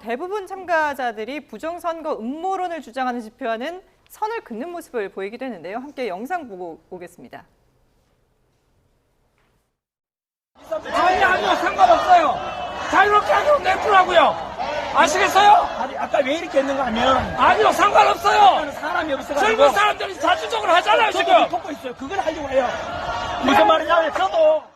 대부분 참가자들이 부정선거 음모론을 주장하는 지표와는 선을 긋는 모습을 보이기도 했는데요. 함께 영상 보고 오겠습니다. 아니요, 상관없어요. 자유롭게 하도록 내주라고요. 아시겠어요? 아니, 아까 왜 이렇게 했는 거 아니면? 아니요, 상관없어요. 사람이 없어가지고. 젊은 사람들이 자주적으로 하잖아요, 지금. 저도 듣고 있어요. 그걸 하려고 해요. 무슨 말이냐면 저도.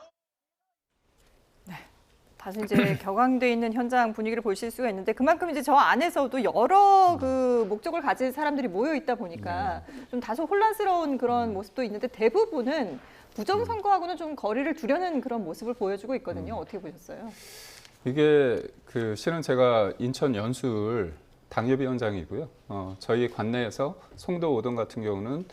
다시 이제 격앙돼 있는 현장 분위기를 보실 수가 있는데 그만큼 이제 저 안에서도 여러 그 목적을 가진 사람들이 모여 있다 보니까 좀 다소 혼란스러운 그런 모습도 있는데 대부분은 부정선거하고는 좀 거리를 두려는 그런 모습을 보여주고 있거든요. 어떻게 보셨어요? 이게 실은 제가 인천 연수을 당협위원장이고요. 저희 관내에서 송도 5동 같은 경우는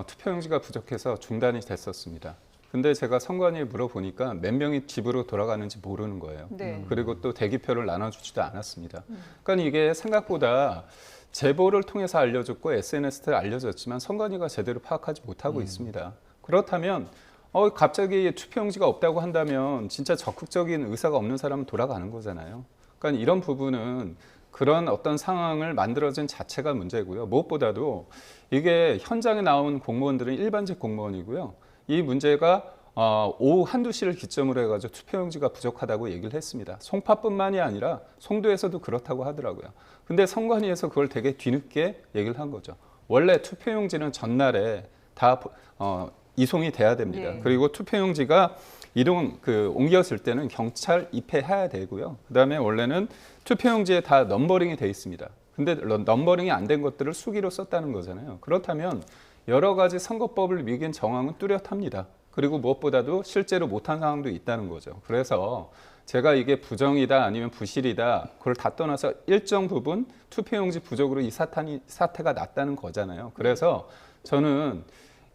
투표용지가 부족해서 중단이 됐었습니다. 근데 제가 선관위에 물어보니까 몇 명이 집으로 돌아가는지 모르는 거예요. 네. 그리고 또 대기표를 나눠주지도 않았습니다. 그러니까 이게 생각보다 제보를 통해서 알려줬고 SNS에 알려졌지만 선관위가 제대로 파악하지 못하고 있습니다. 그렇다면 갑자기 투표용지가 없다고 한다면 진짜 적극적인 의사가 없는 사람은 돌아가는 거잖아요. 그러니까 이런 부분은 그런 어떤 상황을 만들어진 자체가 문제고요. 무엇보다도 이게 현장에 나온 공무원들은 일반직 공무원이고요. 이 문제가 오후 1~2시를 기점으로 해가지고 투표용지가 부족하다고 얘기를 했습니다. 송파뿐만이 아니라 송도에서도 그렇다고 하더라고요. 근데 선관위에서 그걸 되게 뒤늦게 얘기를 한 거죠. 원래 투표용지는 전날에 다 이송이 돼야 됩니다. 네. 그리고 투표용지가 옮겼을 때는 경찰 입회해야 되고요. 그다음에 원래는 투표용지에 다 넘버링이 돼 있습니다. 근데 넘버링이 안 된 것들을 수기로 썼다는 거잖아요. 그렇다면 여러 가지 선거법을 위긴 정황은 뚜렷합니다. 그리고 무엇보다도 실제로 못한 상황도 있다는 거죠. 그래서 제가 이게 부정이다 아니면 부실이다 그걸 다 떠나서 일정 부분 투표용지 부족으로 이 사태가 났다는 거잖아요. 그래서 저는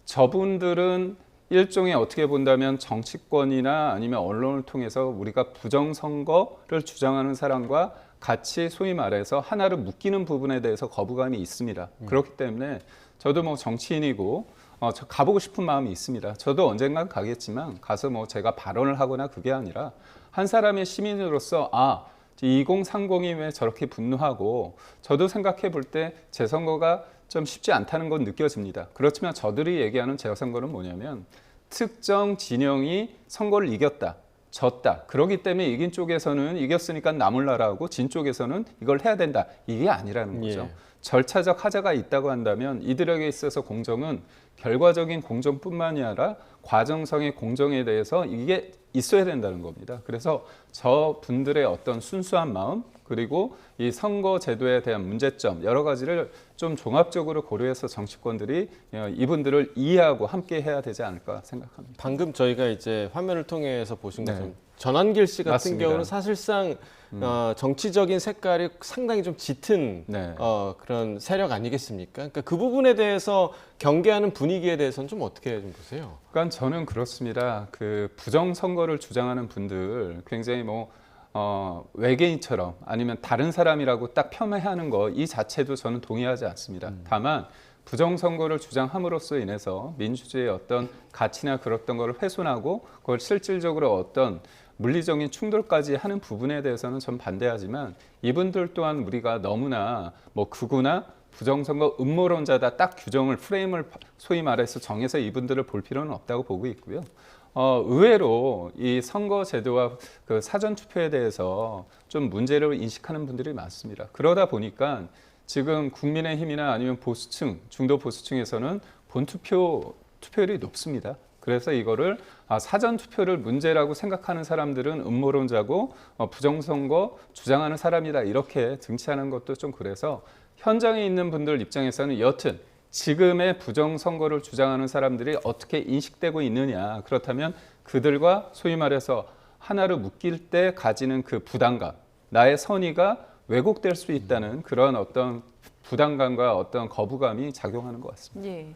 저분들은 일종의 어떻게 본다면 정치권이나 아니면 언론을 통해서 우리가 부정선거를 주장하는 사람과 같이 소위 말해서 하나를 묶이는 부분에 대해서 거부감이 있습니다. 그렇기 때문에 저도 뭐 정치인이고 저 가보고 싶은 마음이 있습니다. 저도 언젠간 가겠지만 가서 뭐 제가 발언을 하거나 그게 아니라 한 사람의 시민으로서 2030이 왜 저렇게 분노하고 저도 생각해 볼 때 재선거가 좀 쉽지 않다는 건 느껴집니다. 그렇지만 저들이 얘기하는 재선거는 뭐냐면 특정 진영이 선거를 이겼다, 졌다. 그렇기 때문에 이긴 쪽에서는 이겼으니까 나몰라라고 진 쪽에서는 이걸 해야 된다. 이게 아니라는 거죠. 예. 절차적 하자가 있다고 한다면 이들에게 있어서 공정은 결과적인 공정뿐만이 아니라 과정상의 공정에 대해서 이게 있어야 된다는 겁니다. 그래서 저 분들의 어떤 순수한 마음 그리고 이 선거 제도에 대한 문제점 여러 가지를 좀 종합적으로 고려해서 정치권들이 이분들을 이해하고 함께 해야 되지 않을까 생각합니다. 방금 저희가 이제 화면을 통해서 보신 네. 것처럼 전한길 씨 같은 맞습니다. 경우는 사실상 정치적인 색깔이 상당히 좀 짙은 네. 그런 세력 아니겠습니까? 그러니까 그 부분에 대해서 경계하는 분위기에 대해서는 좀 어떻게 좀 보세요? 그러니까 저는 그렇습니다. 그 부정 선거를 주장하는 분들 굉장히 외계인처럼 아니면 다른 사람이라고 딱 폄훼하는 거 이 자체도 저는 동의하지 않습니다. 다만 부정 선거를 주장함으로써 인해서 민주주의의 어떤 가치나 그랬던 것을 훼손하고 그걸 실질적으로 어떤 물리적인 충돌까지 하는 부분에 대해서는 전 반대하지만 이분들 또한 우리가 너무나 극우나 부정선거 음모론자다 딱 규정을 프레임을 소위 말해서 정해서 이분들을 볼 필요는 없다고 보고 있고요. 의외로 이 선거 제도와 그 사전 투표에 대해서 좀 문제를 인식하는 분들이 많습니다. 그러다 보니까 지금 국민의힘이나 아니면 보수층, 중도 보수층에서는 투표율이 높습니다. 그래서 이거를 사전 투표를 문제라고 생각하는 사람들은 음모론자고 부정선거 주장하는 사람이다 이렇게 등치하는 것도 좀 그래서 현장에 있는 분들 입장에서는 여튼 지금의 부정선거를 주장하는 사람들이 어떻게 인식되고 있느냐 그렇다면 그들과 소위 말해서 하나로 묶일 때 가지는 그 부담감 나의 선의가 왜곡될 수 있다는 그런 어떤 부담감과 어떤 거부감이 작용하는 것 같습니다. 예.